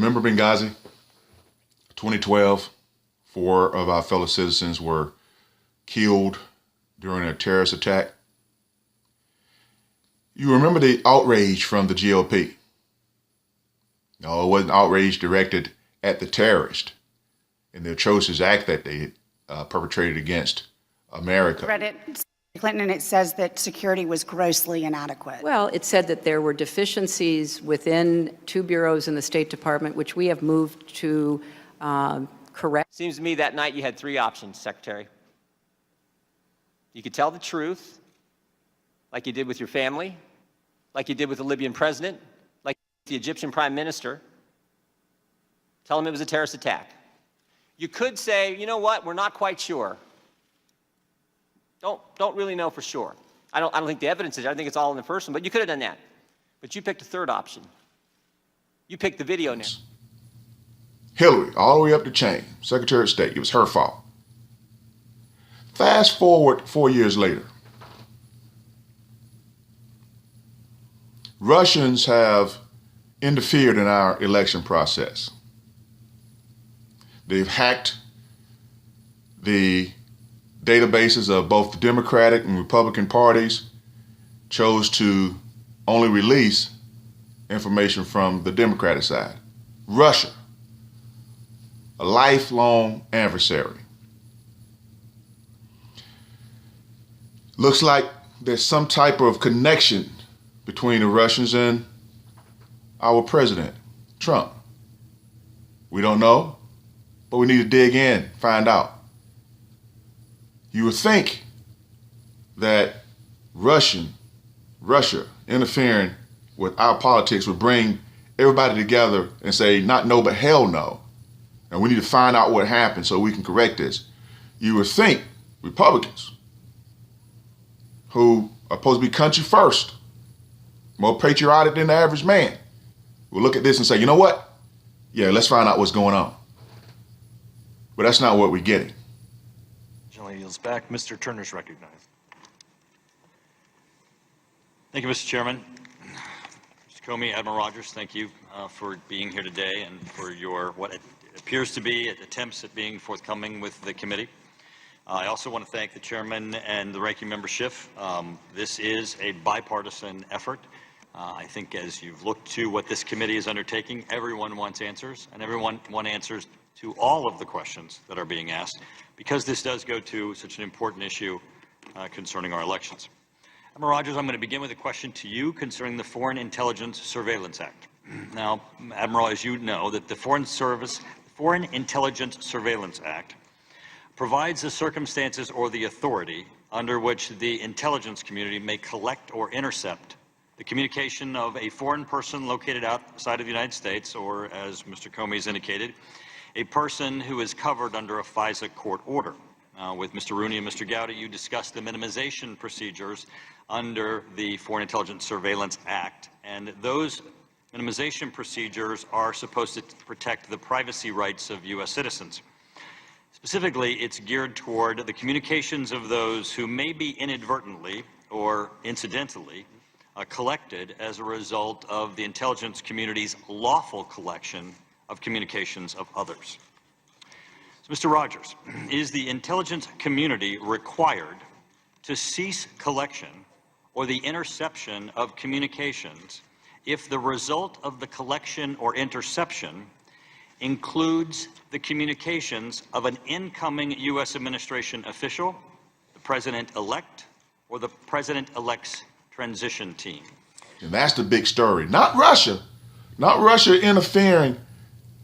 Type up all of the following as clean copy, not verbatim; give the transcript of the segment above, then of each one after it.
Remember Benghazi? 2012, 4 of our fellow citizens were killed during a terrorist attack. You remember the outrage from the GOP. No, it wasn't outrage directed at the terrorist and the atrocious act that they perpetrated against America. Read it, Clinton, and it says that security was grossly inadequate. Well, it said that there were deficiencies within 2 bureaus in the State Department, which we have moved to correct. Seems to me that night you had 3 options, Secretary. You could tell the truth, like you did with your family, like you did with the Libyan president, like the Egyptian prime minister. Tell them it was a terrorist attack. You could say, you know what, we're not quite sure. Don't really know for sure. I don't think the evidence is there. I think it's all in the first one, but you could have done that. But you picked a 3rd option. You picked the video now. Hillary, all the way up the chain, Secretary of State, it was her fault. Fast forward 4 years later. Russians have interfered in our election process. They've hacked the databases of both the Democratic and Republican parties, chose to only release information from the Democratic side. Russia, a lifelong adversary. Looks like there's some type of connection between the Russians and our president, Trump. We don't know, but we need to dig in, find out. You would think that Russia interfering with our politics would bring everybody together and say, not no, but hell no. And we need to find out what happened so we can correct this. You would think Republicans, who are supposed to be country first, more patriotic than the average man, will look at this and say, you know what? Yeah, let's find out what's going on. But that's not what we're getting. Gentleman yields back. Mr. Turner's recognized. Thank you, Mr. Chairman. Mr. Comey, Admiral Rogers, thank you for being here today and for your what it appears to be attempts at being forthcoming with the committee. I also want to thank the chairman and the ranking member Schiff. This is a bipartisan effort. I think as you've looked to what this committee is undertaking, everyone wants answers, and everyone wants answers to all of the questions that are being asked, because this does go to such an important issue concerning our elections. Admiral Rogers, I'm going to begin with a question to you concerning the Foreign Intelligence Surveillance Act. Now, Admiral, as you know, that the Foreign Intelligence Surveillance Act provides the circumstances or the authority under which the intelligence community may collect or intercept the communication of a foreign person located outside of the United States, or, as Mr. Comey has indicated, a person who is covered under a FISA court order. With Mr. Rooney and Mr. Gowdy, you discussed the minimization procedures under the Foreign Intelligence Surveillance Act, and those minimization procedures are supposed to protect the privacy rights of U.S. citizens. Specifically, it's geared toward the communications of those who may be inadvertently or incidentally collected as a result of the intelligence community's lawful collection of communications of others. So, Mr. Rogers, is the intelligence community required to cease collection or the interception of communications if the result of the collection or interception includes the communications of an incoming U.S. administration official, the president-elect, or the president-elect's transition team? And that's the big story. Not Russia interfering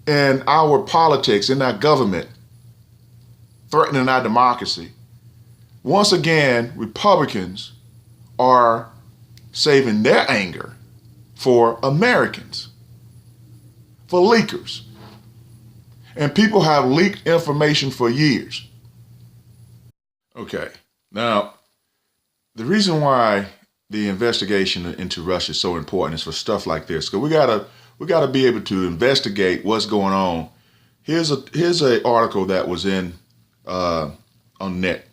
in our politics, in our government, threatening our democracy. Once again, Republicans are saving their anger for Americans, for leakers. And people have leaked information for years. Okay, now, the reason why the investigation into Russia is so important is for stuff like this, because we gotta be able to investigate what's going on. Here's a article that was in on net,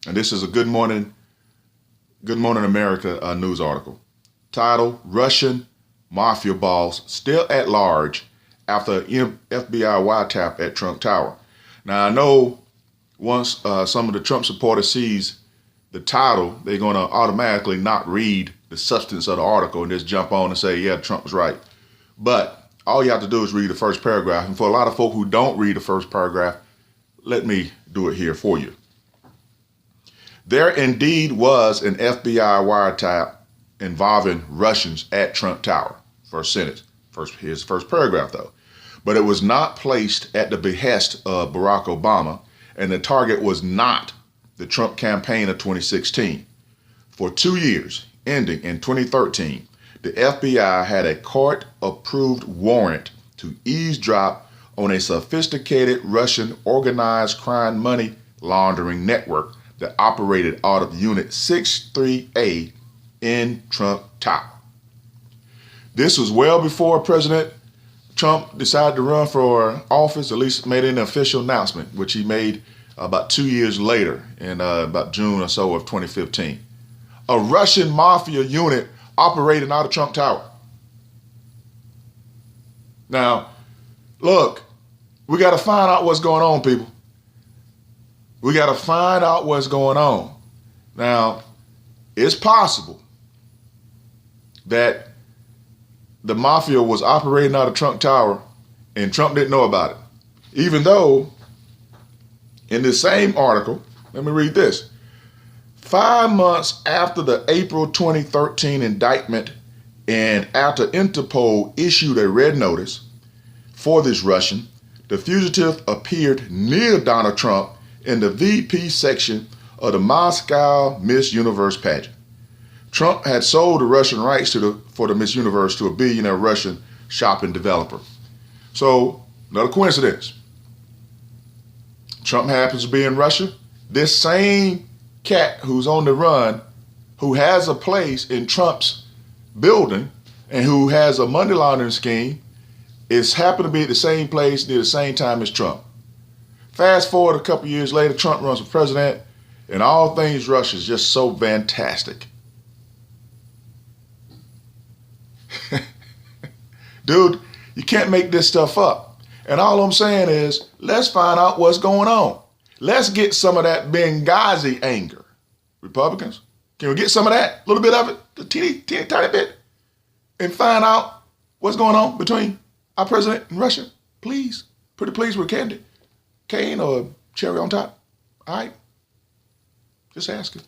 and this is a Good Morning America news article. Title: Russian Mafia boss still at large after FBI wiretap at Trump Tower. Now, I know once some of the Trump supporters sees the title, they're going to automatically not read the substance of the article and just jump on and say, yeah, Trump was right. But all you have to do is read the first paragraph. And for a lot of folk who don't read the first paragraph, let me do it here for you. There indeed was an FBI wiretap involving Russians at Trump Tower. First sentence. Here's the first paragraph, though. But it was not placed at the behest of Barack Obama, and the target was not the Trump campaign of 2016. For 2 years, ending in 2013, the FBI had a court-approved warrant to eavesdrop on a sophisticated Russian organized crime money laundering network that operated out of Unit 63A in Trump Tower. This was well before President Trump decided to run for office, at least made an official announcement, which he made about 2 years later in about June or so of 2015. A Russian Mafia unit operating out of Trump Tower. Now, look, we got to find out what's going on, people. We got to find out what's going on. Now, it's possible that the mafia was operating out of Trump Tower and Trump didn't know about it. Even though in this same article, let me read this. 5 months after the April 2013 indictment and after Interpol issued a red notice for this Russian, the fugitive appeared near Donald Trump in the VP section of the Moscow Miss Universe pageant. Trump had sold the Russian rights for the Miss Universe to a billionaire Russian shopping developer. So, another coincidence. Trump happens to be in Russia. This same cat who's on the run, who has a place in Trump's building and who has a money laundering scheme, is happened to be at the same place near the same time as Trump. Fast forward a couple years later, Trump runs for president, and all things Russia is just so fantastic. Dude, you can't make this stuff up. And all I'm saying is, let's find out what's going on. Let's get some of that Benghazi anger. Republicans, can we get some of that? A little bit of it, a teeny tiny bit, and find out what's going on between our president and Russia? Please, pretty please with candy, cane or cherry on top. All right, just asking.